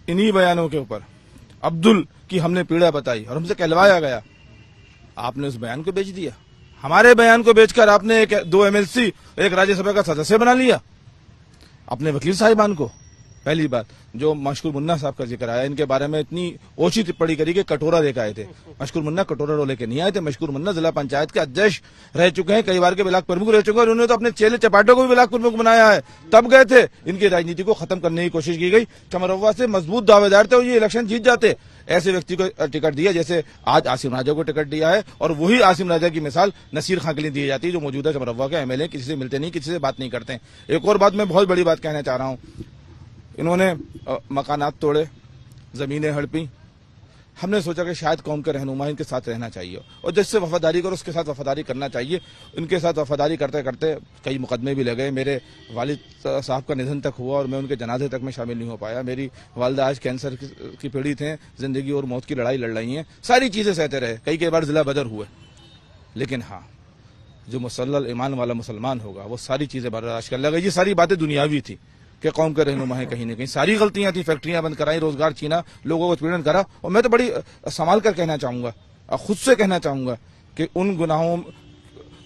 इन्हीं बयानों के ऊपर अब्दुल की हमने पीड़ा बताई और हमसे कहलवाया गया, आपने उस बयान को बेच दिया। हमारे बयान को बेचकर आपने 2 MLC, एक राज्यसभा का सदस्य बना लिया अपने वकील साहिबान को। पहली बात, जो मशकूर मुन्ना साहब का जिक्र आया, इनके बारे में इतनी ओछी टिप्पणी करी कि कटोरा लेकर आए थे। मशकूर मुन्ना कटोरा रो लेके नहीं आए थे। मशकूर मुन्ना जिला पंचायत के अध्यक्ष रह चुके हैं, कई बार के ब्लॉक प्रमुख रह चुके हैं, उन्होंने तो अपने चेले चपाटों को भी ब्लॉक प्रमुख बनाया है, तब गए थे। इनकी राजनीति को खत्म करने की कोशिश की गई। चमरवा से मजबूत दावेदार थे और ये इलेक्शन जीत जाते, ऐसे व्यक्ति को टिकट दिया, जैसे आज आसिम राजा को टिकट दिया है, और वही आसिम राजा की मिसाल नसीर खां के लिए दी जाती है, जो मौजूदा चमरवा के MLA, किसी से मिलते नहीं, किसी से बात नहीं करते। एक और बात मैं बहुत बड़ी बात कहना चाह रहा हूं, इन्होंने मकानात तोड़े, जमीनें हड़पी। हमने सोचा कि शायद कौम के रहनुमा इनके साथ रहना चाहिए और जिससे वफादारी करो उसके साथ वफादारी करना चाहिए। उनके साथ वफादारी करते करते कई मुकदमे भी लगे। मेरे वालिद साहब का निधन तक हुआ और मैं उनके जनाजे तक में शामिल नहीं हो पाया। मेरी वालिदा आज कैंसर की पीड़ित हैं, जिंदगी और मौत की लड़ाई लड़ रही हैं। सारी चीजें सहते रहे, कई बार जिला बदर हुए, लेकिन हाँ, जो मुसल्लल ईमान वाला मुसलमान होगा वो सारी चीजें बर्दाश्त कर लेगा। ये सारी बातें दुनियावी थी कि कौम के रहनुमा है, कहीं न कहीं सारी गलतियां थी। फैक्ट्रियां बंद कराई, रोजगार छीना, लोगों को उत्पीड़न करा। और मैं तो बड़ी संभाल कर कहना चाहूंगा खुद से कहना चाहूंगा कि उन गुनाहों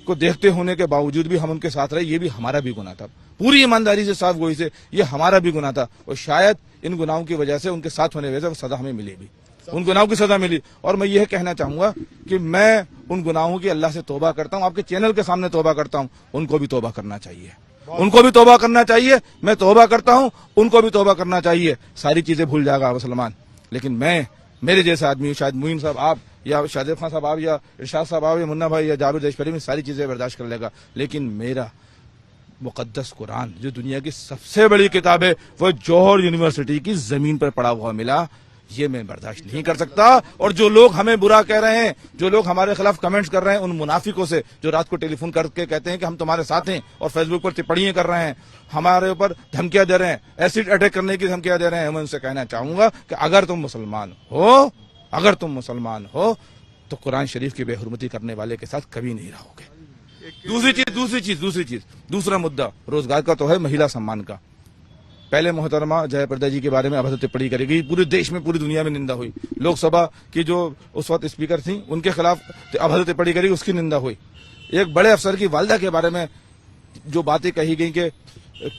को देखते होने के बावजूद भी हम उनके साथ रहे, ये भी हमारा भी गुनाह था। पूरी ईमानदारी से, साफ गोई से, ये हमारा भी गुनाह था और शायद इन गुनाहों की वजह से, उनके साथ होने की वजह से सजा हमें मिली भी, उन गुनाहों की सजा मिली। और मैं यह कहना चाहूंगा कि मैं उन गुनाहों की अल्लाह से तौबा करता हूं, आपके चैनल के सामने तौबा करता हूं, उनको भी तौबा करना चाहिए, उनको भी तौबा करना चाहिए। मैं तौबा करता हूं, उनको भी तौबा करना चाहिए। सारी चीजें भूल जाएगा मुसलमान, लेकिन मैं, मेरे जैसा आदमी, शायद मुइन साहब आप या शाहजेब खान साहब आप या इरशाद साहब आप या मुन्ना भाई या जावेद जशपरी में सारी चीजें बर्दाश्त कर लेगा, लेकिन मेरा मुकद्दस कुरान जो दुनिया की सबसे बड़ी किताब है, वो जौहर यूनिवर्सिटी की जमीन पर पड़ा हुआ मिला, ये मैं बर्दाश्त नहीं कर सकता। और जो लोग हमें बुरा कह रहे हैं, जो लोग हमारे खिलाफ कमेंट्स कर रहे हैं, उन मुनाफिकों से जो रात को टेलीफोन करके कहते हैं कि हम तुम्हारे साथ हैं और फेसबुक पर टिप्पणियां कर रहे हैं, हमारे ऊपर धमकियां दे रहे हैं, एसिड अटैक करने की धमकियां दे रहे हैं, मैं उनसे कहना चाहूंगा कि अगर तुम मुसलमान हो तो कुरान शरीफ की बेहुरमती करने वाले के साथ कभी नहीं रहोगे। दूसरी चीज, दूसरा मुद्दा रोजगार का तो है, महिला सम्मान का। पहले मोहतरमा जयप्रदा जी के बारे में अभद्र टिप्पणी करी गई, पूरे देश में, पूरी दुनिया में निंदा हुई। लोकसभा की जो उस वक्त स्पीकर थी, उनके खिलाफ अभद्र टिप्पणी करी, उसकी निंदा हुई। एक बड़े अफसर की वालदा के बारे में जो बातें कही गई कि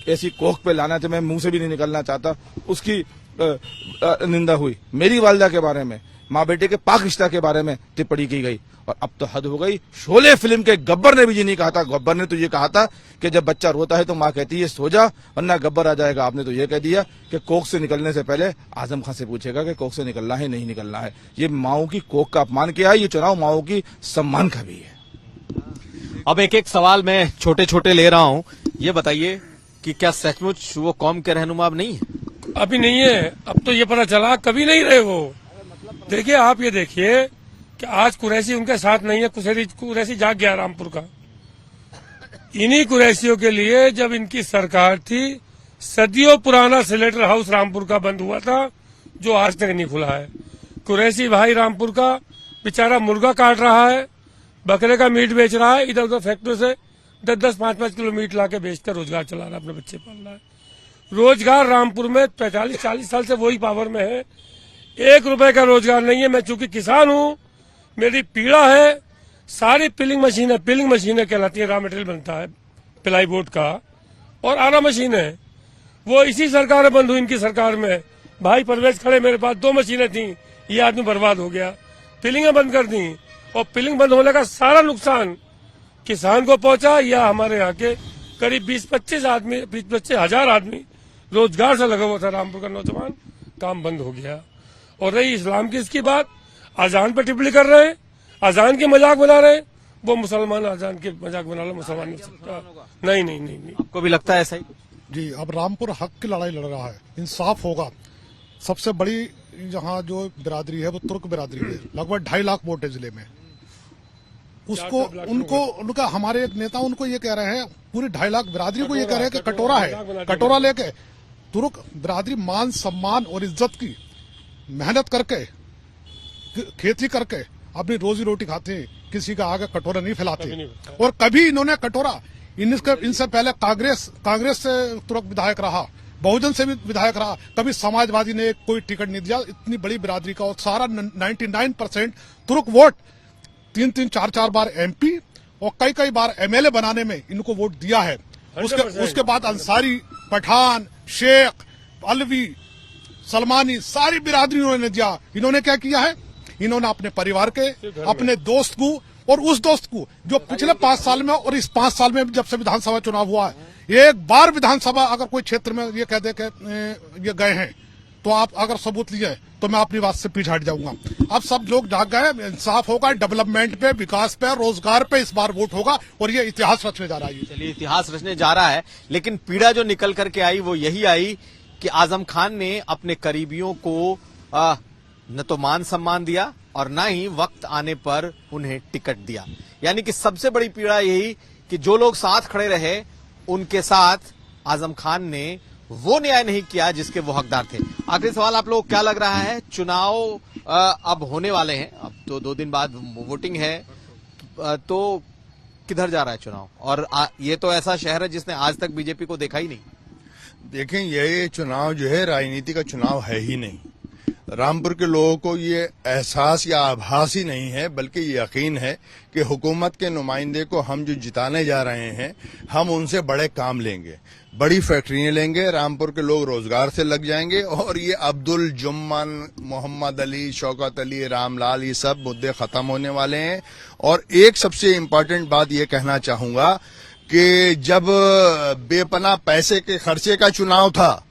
ऐसी कोख पे लाना तो मैं मुंह से भी नहीं निकलना चाहता, उसकी निंदा हुई। मेरी वालदा के बारे में, माँ बेटे के पाक रिश्ता के बारे में टिप्पणी की गई। और अब तो हद हो गई, शोले फिल्म के गब्बर ने भी ये नहीं कहा था। गब्बर ने तो ये कहा था कि जब बच्चा रोता है तो माँ कहती है सो जा वरना गब्बर आ जाएगा। आपने तो ये कह दिया कि कोख से निकलने से पहले आजम खान से पूछेगा कि कोख से निकलना है नहीं निकलना है। ये माओ की कोख का अपमान किया है, ये चुनाव माओ की सम्मान का भी है। अब एक एक सवाल मैं छोटे छोटे ले रहा हूं, ये बताइए कि क्या सचमुच वो कौम के रहनुमा अब नहीं है? अभी नहीं है, अब तो ये पता चला कभी नहीं रहे वो। देखिए, आप ये देखिए कि आज कुरैशी उनके साथ नहीं है, कुरैशी जाग गया रामपुर का। इन्हीं कुरैशियों के लिए जब इनकी सरकार थी, सदियों पुराना सिलेटर हाउस रामपुर का बंद हुआ था, जो आज तक नहीं खुला है। कुरैशी भाई रामपुर का बेचारा मुर्गा काट रहा है, बकरे का मीट बेच रहा है, इधर उधर फैक्ट्री से 10-10, 5-5 किलो मीट लाके बेचकर रोजगार चला रहा है, अपने बच्चे पाल रहा है। रोजगार रामपुर में 45-40 साल से वही पावर में है, 1 रुपए का रोजगार नहीं है। मैं चूंकि किसान हूं, मेरी पीड़ा है, सारी पिलिंग मशीनें कहलाती है, रॉ मटेरियल बनता है पिलाई बोर्ड का, और आरा मशीन है, वो इसी सरकार में बंद हुई, इनकी सरकार में। भाई परवेज खड़े, मेरे पास 2 मशीनें थी, ये आदमी बर्बाद हो गया, पिलिंगें बंद कर दी, और पिलिंग बंद होने का सारा नुकसान किसान को पहुंचा, या हमारे यहाँ के करीब 20-25 हजार आदमी रोजगार से लगा हुआ था रामपुर का नौजवान, काम बंद हो गया। और रही इस्लाम की इसकी बात, अजान पर टिप्पणी कर रहे हैं, अजान के मजाक बना रहे हैं, वो मुसलमान अजान के मजाक बना लो, मुसलमान नहीं। आपको भी लगता है ऐसा ही? जी, अब रामपुर हक की लड़ाई लड़ रहा है, इंसाफ होगा। सबसे बड़ी यहाँ जो बिरादरी है वो तुर्क बिरादरी है, लगभग 2.5 लाख वोट है जिले में। उसको उनका हमारे एक नेता उनको ये कह रहे हैं, पूरी 2.5 लाख बिरादरी को ये कह रहे हैं कि कटोरा है, कटोरा लेके। तुर्क बिरादरी मान सम्मान और इज्जत की मेहनत करके, खेती करके अपनी रोजी रोटी खाते हैं, किसी का आगे कटोरा नहीं फैलाते। और कभी इन्होंने कटोरा, इनसे पहले कांग्रेस से तुर्क विधायक रहा, बहुजन से भी विधायक रहा, कभी समाजवादी ने कोई टिकट नहीं दिया। इतनी बड़ी बिरादरी का और सारा 99% तुर्क वोट 3-3, 4-4 बार MP और कई बार MLA बनाने में इनको वोट दिया है। उसके बाद अंसारी, पठान, शेख, अलवी, सलमानी, सारी बिरादरी इन्होंने दिया। इन्होंने क्या किया है, इन्होंने अपने परिवार के, अपने दोस्त को, और उस दोस्त को जो पिछले 5 साल में और इस 5 साल में जब से विधानसभा चुनाव हुआ है, एक बार विधानसभा अगर कोई क्षेत्र में ये कह दे कि ये गए हैं, तो आप अगर सबूत लिए तो मैं अपनी बात से पीछे हट जाऊंगा। अब सब लोग जाग गए, इंसाफ होगा, डेवलपमेंट पे, विकास पे, रोजगार पे इस बार वोट होगा, और ये इतिहास रचने जा रहा है। चलिए, इतिहास रचने जा रहा है, लेकिन पीड़ा जो निकल करके आई वो यही आई कि आजम खान ने अपने करीबियों को न तो मान सम्मान दिया और न ही वक्त आने पर उन्हें टिकट दिया। यानी कि सबसे बड़ी पीड़ा यही कि जो लोग साथ खड़े रहे, उनके साथ आजम खान ने वो न्याय नहीं किया जिसके वो हकदार थे। आखिरी सवाल, आप लोग क्या लग रहा है, चुनाव अब होने वाले हैं, अब तो 2 दिन बाद वोटिंग है, तो किधर जा रहा है चुनाव? और ये तो ऐसा शहर है जिसने आज तक बीजेपी को देखा ही नहीं। देखें, ये चुनाव जो है राजनीति का चुनाव है ही नहीं। रामपुर के लोगों को ये एहसास या आभास ही नहीं है, बल्कि यकीन है कि हुकूमत के नुमाइंदे को हम जो जिताने जा रहे हैं, हम उनसे बड़े काम लेंगे, बड़ी फैक्ट्रियां लेंगे, रामपुर के लोग रोजगार से लग जाएंगे और ये अब्दुल जुम्मन, मोहम्मद अली, शौकत अली, रामलाल, ये सब मुद्दे खत्म होने वाले हैं। और एक सबसे इम्पोर्टेंट बात ये कहना चाहूंगा कि जब बेपनाह पैसे के खर्चे का चुनाव था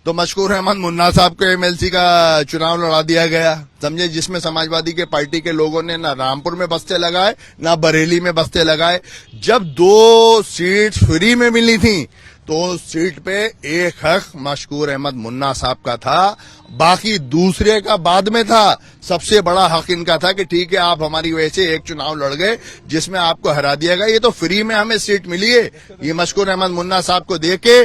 तो मशकूर अहमद मुन्ना साहब को एमएलसी का चुनाव लड़ा दिया गया, समझे, जिसमें समाजवादी के पार्टी के लोगों ने ना रामपुर में बस्ते लगाए ना बरेली में बस्ते लगाए। जब 2 सीट फ्री में मिली थी तो उस सीट पे एक हक मशकूर अहमद मुन्ना साहब का था, बाकी दूसरे का बाद में था। सबसे बड़ा हक इनका था कि ठीक है, आप हमारी वजह से एक चुनाव लड़ गए जिसमें आपको हरा दिया गया, ये तो फ्री में हमें सीट मिली है। ये मशकूर अहमद मुन्ना साहब को देके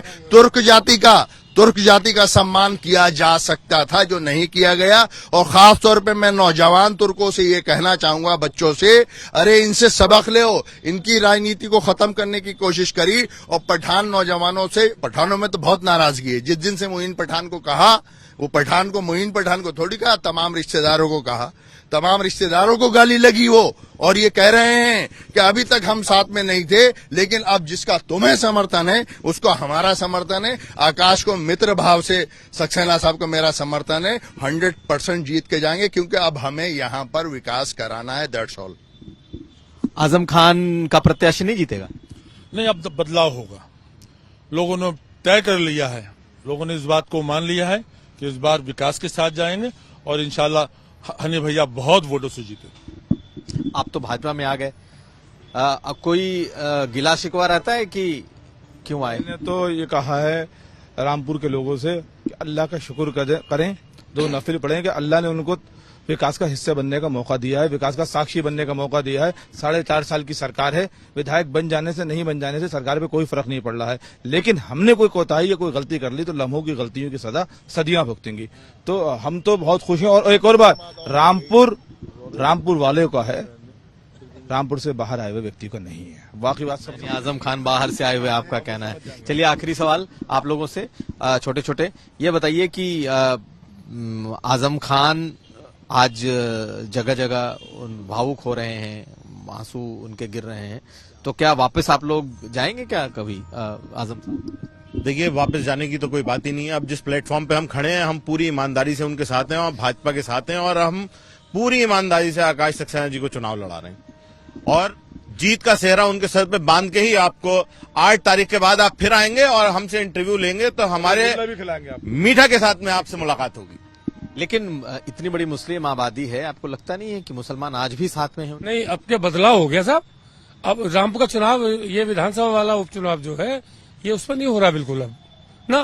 तुर्क जाति का सम्मान किया जा सकता था, जो नहीं किया गया। और खास तौर पे मैं नौजवान तुर्कों से ये कहना चाहूंगा, बच्चों से, अरे इनसे सबक ले, इनकी राजनीति को खत्म करने की कोशिश करी। और पठान नौजवानों से, पठानों में तो बहुत नाराजगी है। जिस दिन से मोइन पठान को कहा, वो पठान को, मोइन पठान को थोड़ी कहा, तमाम रिश्तेदारों को कहा, तमाम रिश्तेदारों को गाली लगी वो। और ये कह रहे हैं कि अभी तक हम साथ में नहीं थे, लेकिन अब जिसका तुम्हें समर्थन है उसको हमारा समर्थन है। आकाश को मित्र भाव से सक्सेना साहब को मेरा समर्थन है। 100% जीत के जाएंगे, क्योंकि अब हमें यहां पर विकास कराना है, दैट्स ऑल। आजम खान का प्रत्याशी नहीं जीतेगा? नहीं, अब तो बदलाव होगा। लोगों ने तय कर लिया है, लोगों ने इस बात को मान लिया है कि इस बार विकास के साथ जाएंगे और इंशाल्लाह हनी भैया बहुत वोटों से जीते। आप तो भाजपा में आ गए, अब कोई गिला शिकवा रहता है कि क्यों आए? मैंने तो ये कहा है रामपुर के लोगों से कि अल्लाह का शुक्र करें, 2 नफिल पढ़ें कि अल्लाह ने उनको विकास का हिस्सा बनने का मौका दिया है, विकास का साक्षी बनने का मौका दिया है। 4.5 साल की सरकार है, विधायक बन जाने से नहीं बन जाने से सरकार पे कोई फर्क नहीं पड़ रहा है। लेकिन हमने कोई कोताही या कोई गलती कर ली तो लम्हों की गलतियों की सजा सदियां भुगतेंगी। तो हम तो बहुत खुश हैं। और एक और बात, रामपुर वाले का है, रामपुर से बाहर आए हुए व्यक्ति को नहीं है। बाकी बात सब आजम खान बाहर से आए हुए, आपका कहना है। चलिए आखिरी सवाल आप लोगों से, छोटे छोटे, ये बताइए कि आजम खान आज जगह जगह भावुक हो रहे हैं, आंसू उनके गिर रहे हैं, तो क्या वापस आप लोग जाएंगे क्या कभी आजम खान? देखिए, वापस जाने की तो कोई बात ही नहीं है। अब जिस प्लेटफॉर्म पे हम खड़े हैं, हम पूरी ईमानदारी से उनके साथ हैं और भाजपा के साथ हैं, और हम पूरी ईमानदारी से आकाश सक्सेना जी को चुनाव लड़ा रहे हैं। और जीत का सेहरा उनके सर पे बांध के ही आपको 8 तारीख के बाद आप फिर आएंगे और हमसे इंटरव्यू लेंगे, तो हमारे मीठा के साथ में आपसे मुलाकात होगी। लेकिन इतनी बड़ी मुस्लिम आबादी है, आपको लगता नहीं है कि मुसलमान आज भी साथ में हैं? नहीं, अब क्या बदलाव हो गया साहब। अब रामपुर का चुनाव, ये विधानसभा वाला उपचुनाव जो है, ये उस पर नहीं हो रहा बिल्कुल अब ना।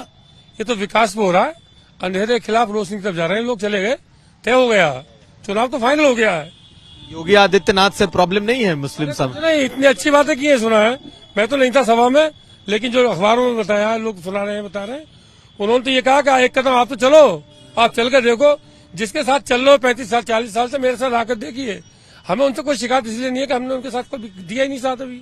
ये तो विकास पे हो रहा है। अंधेरे के खिलाफ रोशनी की तरफ जा रहे हैं लोग, चले गए, तय हो गया, चुनाव तो फाइनल हो गया है। योगी आदित्यनाथ से प्रॉब्लम नहीं है मुस्लिम सब? नहीं, इतनी अच्छी बातें की है, सुना है। मैं तो नहीं था सभा में, लेकिन जो अखबारों में बताया, लोग सुना रहे हैं, बता रहे हैं, उन्होंने तो ये कहा कि एक कदम आप तो चलो, आप चल कर देखो, जिसके साथ चल रहे हो 35 साल 40 साल से, मेरे साथ आकर देखिए। हमें उनसे कोई शिकायत इसलिए नहीं है कि हमने उनके साथ कोई दिया ही नहीं साथ अभी।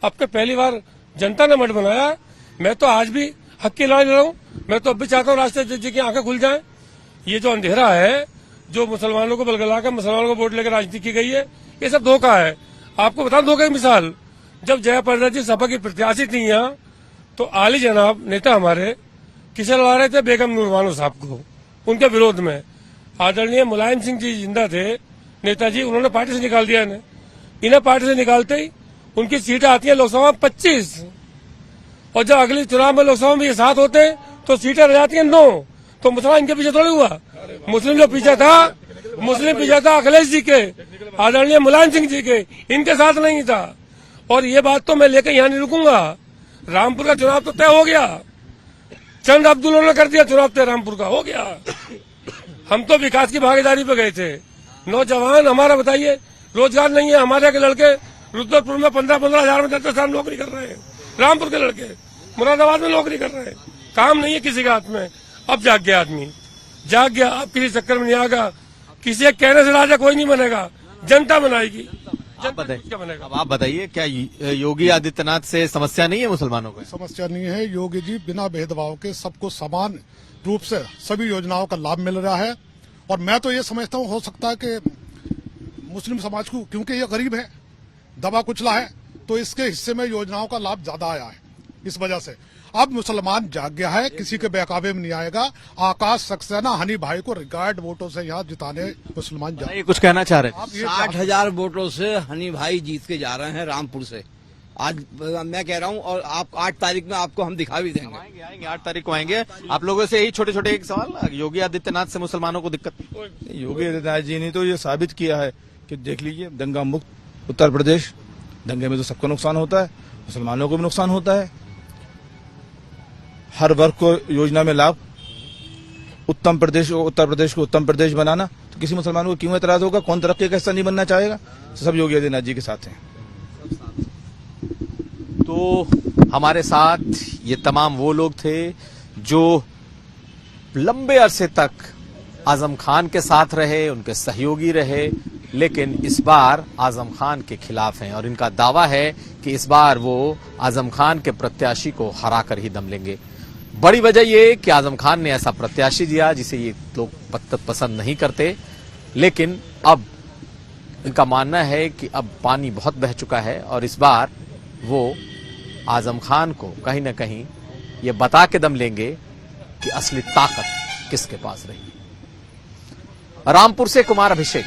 अब के पहली बार जनता ने मठ बनाया। मैं तो आज भी हक की लड़ाई लड़ रहा हूँ। मैं तो अब भी चाहता हूँ राष्ट्रीय अध्यक्ष जी की आंखें खुल जाएं। ये जो अंधेरा है, जो मुसलमानों को बलगलाकर मुसलमानों को वोट लेकर राजनीति की गई है, ये सब धोखा है। आपको बता धोखे की मिसाल, जब जयाप्रदा जी सपा की प्रत्याशी थी यहाँ, तो आली जनाब नेता हमारे किसे लड़ा रहे थे? बेगम नूरबानो साहब को, उनके विरोध में। आदरणीय मुलायम सिंह जी जिंदा थे नेताजी, उन्होंने पार्टी से निकाल दिया इन्हें पार्टी से निकालते ही उनकी सीटें आती हैं लोकसभा 25, और जब अगले चुनाव में लोकसभा में ये 7 होते हैं तो सीटें रह जाती हैं 9। तो मुसलमान इनके पीछे थोड़ी हुआ। मुस्लिम जो पीछे था अखिलेश जी के, आदरणीय मुलायम सिंह जी के, इनके साथ नहीं था। और ये बात तो मैं लेकर यहाँ नहीं रुकूंगा। रामपुर का चुनाव तो तय हो गया, चंद अब्दुल्ला ने कर दिया चुनाव तय, रामपुर का हो गया। हम तो विकास की भागीदारी पे गए थे। नौजवान हमारा बताइए, रोजगार नहीं है। हमारे के लड़के रुद्रपुर में 15-15 हजार में 10 साल नौकरी कर रहे हैं। रामपुर के लड़के मुरादाबाद में नौकरी कर रहे हैं। काम नहीं है किसी के हाथ में। अब जाग गया आदमी, जाग गया। अब किसी चक्कर में नहीं आएगा, किसी एक कहने से राजा कोई नहीं बनेगा, जनता बनाएगी। अब आप बताइए, क्या योगी आदित्यनाथ से समस्या नहीं है मुसलमानों को? समस्या नहीं है। योगी जी बिना भेदभाव के सबको समान रूप से सभी योजनाओं का लाभ मिल रहा है। और मैं तो ये समझता हूँ हो सकता है कि मुस्लिम समाज को, क्योंकि ये गरीब है, दबा कुचला है, तो इसके हिस्से में योजनाओं का लाभ ज्यादा आया है। इस वजह से अब मुसलमान जाग गया है, किसी के बहकावे में नहीं आएगा। आकाश सक्सेना हनी भाई को रिकॉर्ड वोटों से यहाँ जिताने मुसलमान जा ये कुछ कहना चाह रहे हैं। आप ये 60,000 वोटों से हनी भाई जीत के जा रहे हैं रामपुर से। आज मैं कह रहा हूं, और आप 8 तारीख में आपको हम दिखा भी देंगे। आएंगे 8 तारीख को आएंगे। आप लोगों से यही छोटे छोटे एक सवाल, योगी आदित्यनाथ से मुसलमानों को दिक्कत? योगी आदित्यनाथ जी ने तो ये साबित किया है कि देख लीजिए, दंगा मुक्त उत्तर प्रदेश, दंगे में तो सबको नुकसान होता है, मुसलमानों को भी नुकसान होता है। हर वर्ग को योजना में लाभ, उत्तर प्रदेश को उत्तम प्रदेश बनाना, तो किसी मुसलमान को क्यों एतराज होगा? कौन तरक्की का हिस्सा नहीं बनना चाहेगा? तो सब योगी आदित्यनाथ जी के साथ हैं। तो हमारे साथ ये तमाम वो लोग थे जो लंबे अरसे तक आजम खान के साथ रहे, उनके सहयोगी रहे, लेकिन इस बार आजम खान के खिलाफ हैं और इनका दावा है कि इस बार वो आजम खान के प्रत्याशी को हराकर ही दम लेंगे। बड़ी वजह ये कि आजम खान ने ऐसा प्रत्याशी दिया जिसे ये लोग पसंद नहीं करते, लेकिन अब इनका मानना है कि अब पानी बहुत बह चुका है और इस बार वो आजम खान को कहीं ना कहीं ये बता के दम लेंगे कि असली ताकत किसके पास रही। रामपुर से कुमार अभिषेक।